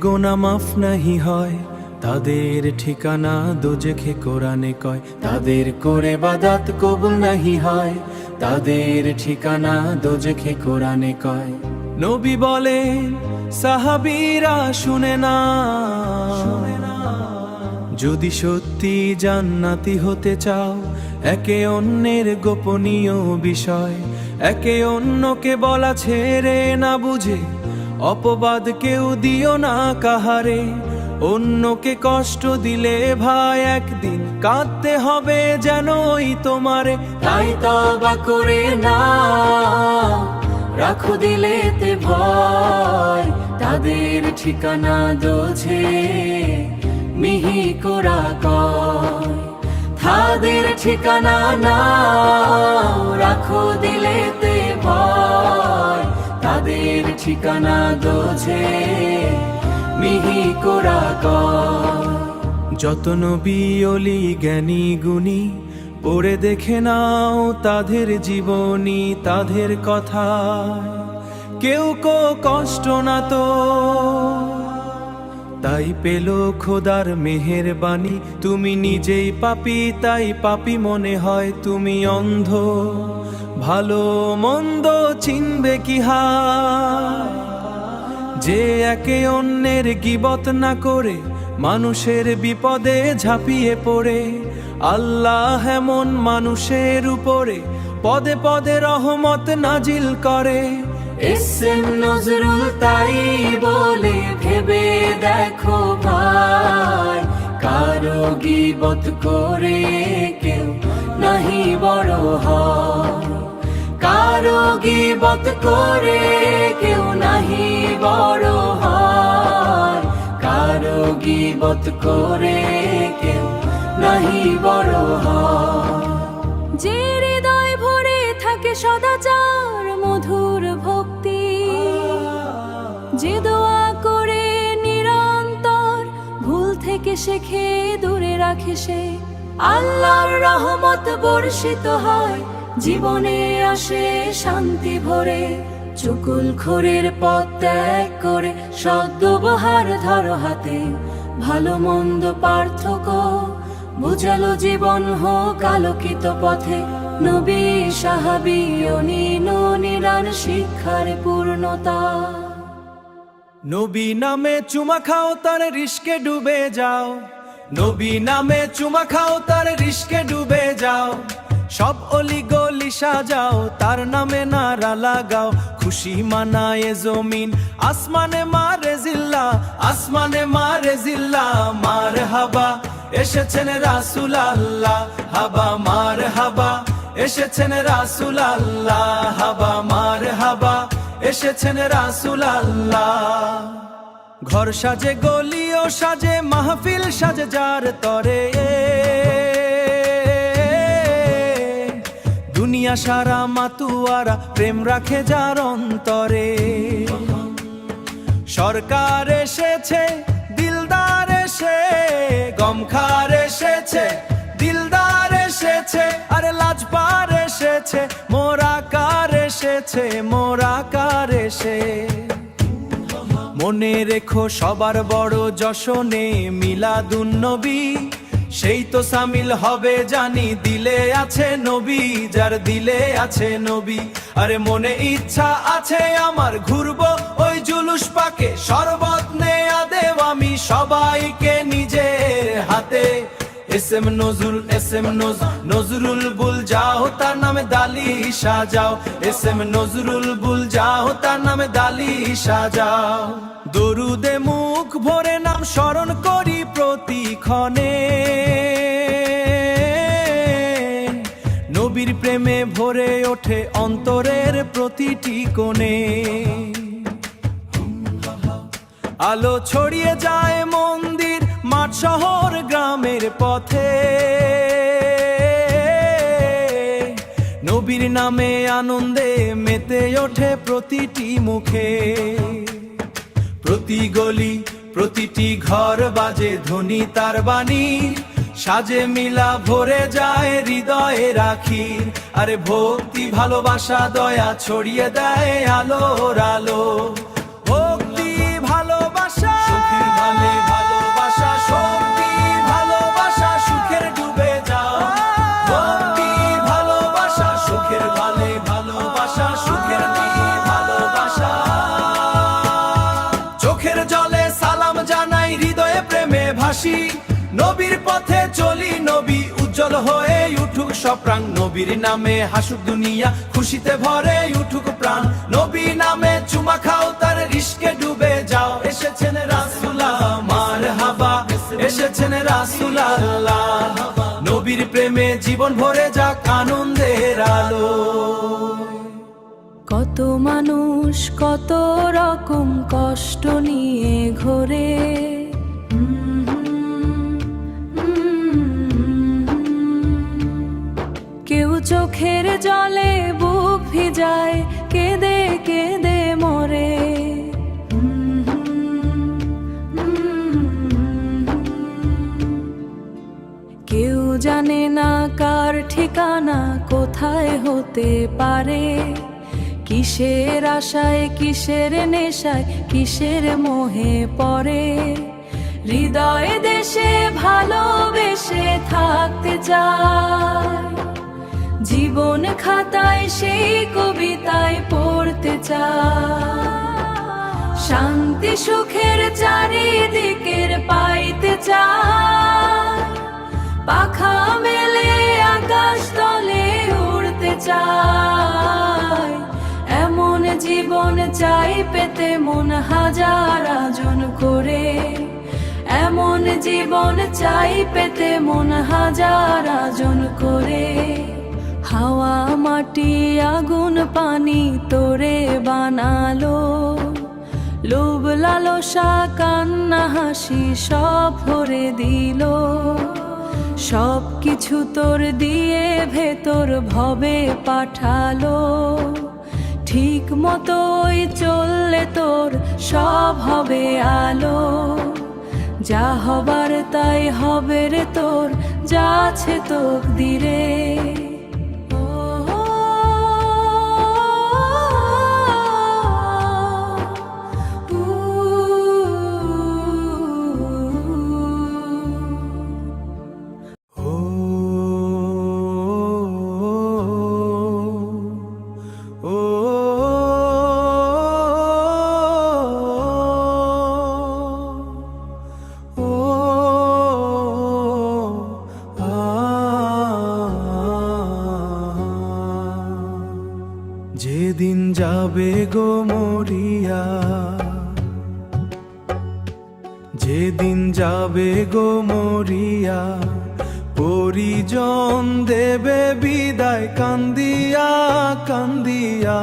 গোনা মাফ নাহি হয়, তাদের ঠিকানা দোজখে কোরআনে কয়। তাদের করে বাদাত কবুল নাহি হয়, তাদের ঠিকানা দোজখে কোরআনে কয়। নবী বলেন সাহাবীরা শুনে না, যদি সত্যি জান্নাতি হতে চাও, একে অন্যের গোপনীয় বিষয় একে অন্যকে বলা ছেড়ে না বুঝে, অপবাদ কেউ দিও না কাহারে। অন্যকে কষ্ট দিলে ভাই একদিন কাঁদতে হবে যেন ওই তোমারে। তাই তওবা করে না রাখো দিলেতে ভয়, তাদের ঠিকানা দোজে মিহি কোরা কয়। তাদের ঠিকানা না রাখো দিলেতে ভয়, তাদের ঠিকানা দোজে মিহি কোরা কয়। যত নবী অলি জ্ঞানী গুণী পড়ে দেখে নাও তাদের জীবনী, তাদের কথা কেউ কষ্ট না তো। তাই পেল খোদার মেহেরবানি, তুমি নিজেই পাপী তাই পাপী মনে হয় তুমি অন্ধ। ভালো মন্দ চিনবে কি হায়, যে একে অন্যের গীবত না করে মানুষের বিপদে ঝাঁপিয়ে পড়ে। আল্লাহ এমন মানুষের উপরে পদে পদে রহমত নাজিল করে। এসএম নজরুল তাই বলে ভেবে দেখো ভাই, কারো গীবত করে কেউ নাহি বড় হয়, কারো গীবত করে কেউ নাহি বড় হয়, কারো গীবত করে কেউ নাহি বড় হয়। যে হৃদয় ভরে থাকে সদাচার মধুর ভক্তি, যে দোয়া করে নিরন্তর ভুল থেকে শেখে দূরে রাখে সে, আল্লাহর রহমত বর্ষিত হয়, জীবনে আসে শান্তি ভরে। চুকুল খোরের পথ ত্যাগ করে সদ্ব্যবহার ধরো হাতে, ভালো মন্দ পার্থক্য বুঝালো জীবন হোক আলোকিত পথে। নবী সাহাবী নিরান শিক্ষার পূর্ণতা। নবী নামে চুমা খাও তার রিস্কে ডুবে যাও, নবী নামে চুমা খাও তার রিস্কে ডুবে যাও। সব অলি গলি সাজাও তার নামে নারা লাগাও, খুশি মানায় জমিন আসমানে মারে জিল্লা, আসমানে মারে জিল্লা। মার হাবা এসেছেন রাসূল আল্লাহ, হাবা মার হাবা এসেছেন রাসূল আল্লাহ, হাবা মার হাবা এসেছেন রাসূল আল্লাহ। ঘর সাজে গলিও সাজে মাহফিল সাজে যার তরে, দুনিয়া সারা মাতুয়ারা প্রেম রাখে যার অন্তরে। সরকার এসেছে দিলদার এসে, গমখার এসেছে দিলদার এসেছে, আরে লাজপার এসেছে মোরাকার এসেছে, মোরাকার এসে। মনে রেখো সবার বড় যশনে মিলাদুন নবী, সেই তো সামিল হবে জানি দিলে আছে নবী, যার দিলে আছে নবী। আরে মনে ইচ্ছা আছে আমার ঘুরবো ওই জুলুস পাকে, শরবত নেয়া দেব আমি সবাইকে নিজের হাতে। এসএম নজরুল এসএম নজরুল বুল যাও তার নামে দালি সাজাও, এসএম নজরুল বুল যাও তার নামে দালি সাজাও। দরুদে মুখ ভরে নাম স্মরণ করি প্রতিক্ষণে, নবীর প্রেমে ভরে ওঠে অন্তরের প্রতিটি কোণে। আলো ছড়িয়ে যায় মন্দির মাঠ শহর গ্রামের পথে, নবীর নামে আনন্দে মেতে ওঠে প্রতিটি মুখে। প্রতি গলি প্রতিটি ঘর বাজে ধ্বনি তার বাণী, সাজে মিলা ভরে যায় হৃদয়ে রাখি। আরে ভক্তি ভালোবাসা দয়া ছড়িয়ে দেয় আলোর আলো, ভক্তি ভালোবাসা নাই হৃদয়ে প্রেমে ভাসি, নবীর পথে চলি, নবী উজ্জ্বল হয়ে উঠুক সব প্রাণ, নবীর নামে হাসুক দুনিয়া, খুশিতে ভরে উঠুক প্রাণ। নবী নামে চুমা খাও, তার ইশকে ডুবে যাও, এসেছেন রাসূলুল্লাহ মারহাবা, এসেছেন রাসূলুল্লাহ। নবীর প্রেমে জীবন ভরে যাক আনন্দের আলো। কত মানুষ কত রকম কষ্ট নিয়ে ঘোরে, কেউ চোখের জলে বুক ভিজায়, কেঁদে কেঁদে মরে। কেউ জানে না কার ঠিকানা কোথায় হতে পারে, কিসের আশায় কিসের নেশায় কিসের মোহে পড়ে। হৃদয় দেশে ভালোবেসে থাকতে চায়, জীবন খাতায় সেই কবিতায় পড়তে চায়। শান্তি সুখের চারিদিকের পাইতে চায়, পাখা মেলে আকাশ তলে উড়তে চায়। এমন জীবন চাই পেতে মন হাজার আয়োজন করে, এমন জীবন চাই পেতে মন হাজার আয়োজন করে। হাওয়া মাটি আগুন পানি তোরে বানালো, লোভ লালসা কান্না হাসি সব ভরে দিল। সব কিছু তোর দিয়ে ভেতর ভবে পাঠালো, ঠিক মতোই চললে তোর সব হবে আলো। যা হবার তাই হবে রে তোর, যা আছে তকদিরে। যেদিন যাবে গো মরিয়া, যেদিন যাবে গো মরিয়া, পরিজন দেবে বিদায় কান্দিয়া কান্দিয়া,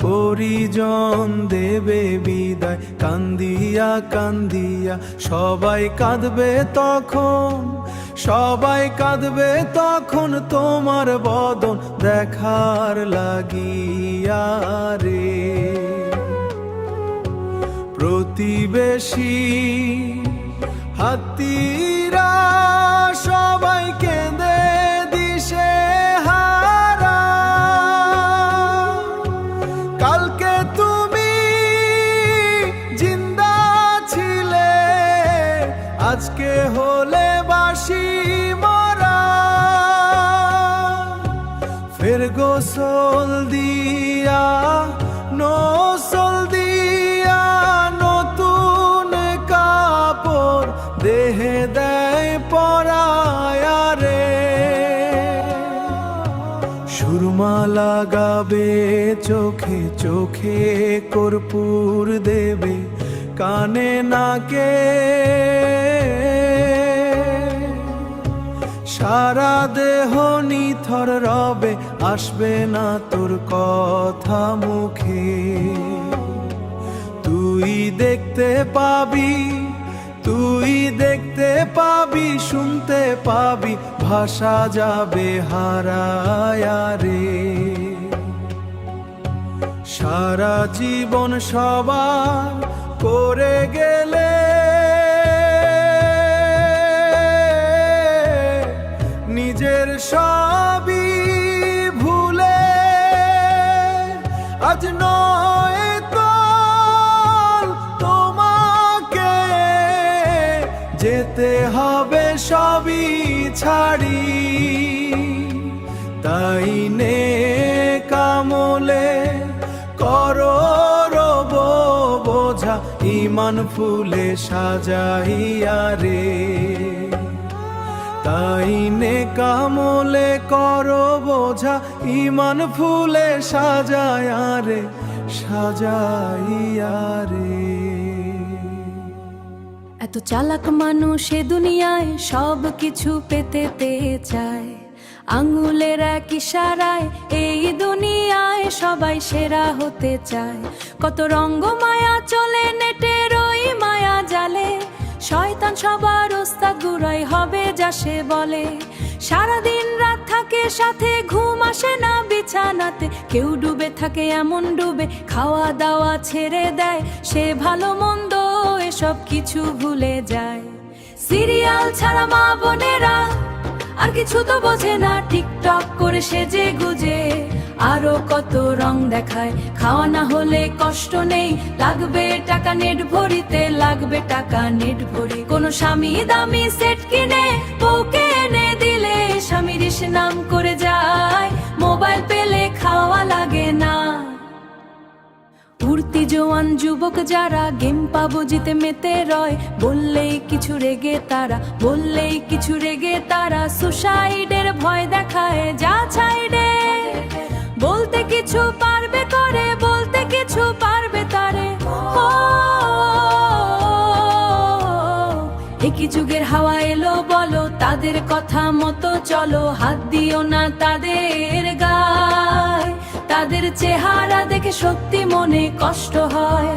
পরিজন দেবে বিদায় কান্দিয়া কান্দিয়া। সবাই কাঁদবে তখন, সবাই কাঁদবে তখন তোমার বদন দেখার লাগিয়া রে। প্রতিবেশী হাতিরা সবাই কেঁদে দিশে হারা, কালকে তুমি জিন্দা ছিলে, আজকে হলে বাসি মরা। ফের গোসল দিয়া নসল দিয়া, নতুন কাপড় দেহে দেয় পরায়া রে। সুরমা লাগাবে চোখে চোখে, কর্পূর দেবে কানে নাকে, সারা দেহ নিথর রবে, আসবে না তোর কথা মুখে। তুই দেখতে পাবি, তুই দেখতে পাবি, শুনতে পাবি, ভাষা যাবে হারায়া রে। সারা জীবন সবার করে গেলে, নিজের সবই ভুলে, আজ নয় তো তোমাকে যেতে হবে সবই ছাড়ি। তাই নে কামলে করো রব বোঝা, ইমান ফুলে সাজাইয়া রে। তাই নে কামলে করো বোঝা, ইমান ফুলে সাজাইয়া রে, সাজাইয়া রে। এত চালাক মানুষ এ দুনিয়ায় সব কিছু পেতে চায়, আঙুলের এক ইশারায় এই দুনিয়ায় সবাই সেরা হতে চায়। কত রঙ্গ মায়া চলে নেটের ওই মায়া জালে, শয়তান সবার ওস্তাদ গুরাই হবে যা সে বলে। সারাদিন রাত থাকে সাথে, ঘুম আসে না বিছানাতে, কেউ ডুবে থাকে এমন ডুবে খাওয়া দাওয়া ছেড়ে দেয়, সে ভালো মন্দ এসব কিছু ভুলে যায়। সিরিয়াল ছাড়া মা বোনেরা আর কিছু তো বোঝে না, টিকটক করে সেজে গুজে আরো কত রং দেখায়। খাওয়া না হলে কষ্ট নেই, লাগবে টাকা নেট ভরিতে, লাগবে টাকা নেট ভরি। কোন স্বামী দামি সেট কিনে বউকে এনে দিলে, স্বামীর নাম করে যায়, মোবাইল পেলে খাওয়া লাগে না। উড়তি জওয়ান যুবক যারা গেম পাবো জিতে মেতে রয়, বললেই কিছু রেগে তারা, বললেই কিছু রেগে তারা সুসাইডের ভয় দেখায় যা ছাইডে। বলতে কিছু পারবে করে, বলতে কিছু পারবে তারে। ও একই যুগের হাওয়া এলো বলো, তাদের কথা মতো চলো, হাত দিও না তাদের গায়। তাদের চেহারা দেখে সত্যি মনে কষ্ট হয়।